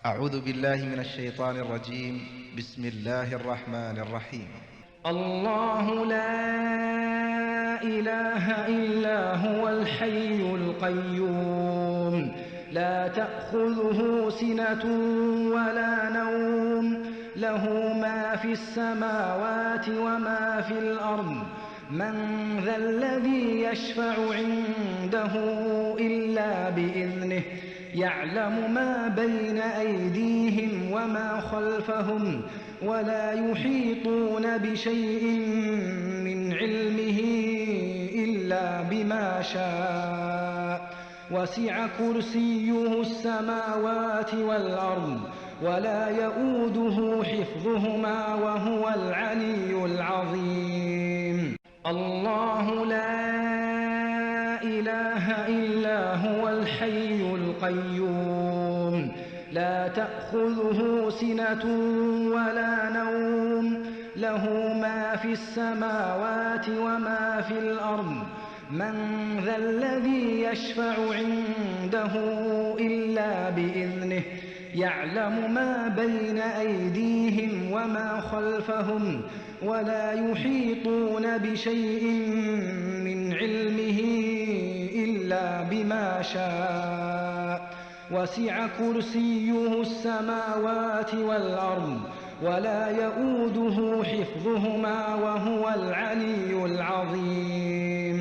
أعوذ بالله من الشيطان الرجيم. بسم الله الرحمن الرحيم. الله لا إله إلا هو الحي القيوم لا تأخذه سنة ولا نوم له ما في السماوات وما في الأرض من ذا الذي يشفع عنده إلا بإذنه يعلم ما بين أيديهم وما خلفهم ولا يحيطون بشيء من علمه إلا بما شاء وسع كرسيه السماوات والأرض ولا يؤوده حفظهما وهو العلي العظيم. الله لا إله إلا هو الحي القيوم لا تأخذه سنة ولا نوم له ما في السماوات وما في الأرض من ذا الذي يشفع عنده إلا بإذنه يعلم ما بين أيديهم وما خلفهم ولا يحيطون بشيء من علمه إلا بما شاء وسع كرسيه السماوات والأرض ولا يؤوده حفظهما وهو العلي العظيم.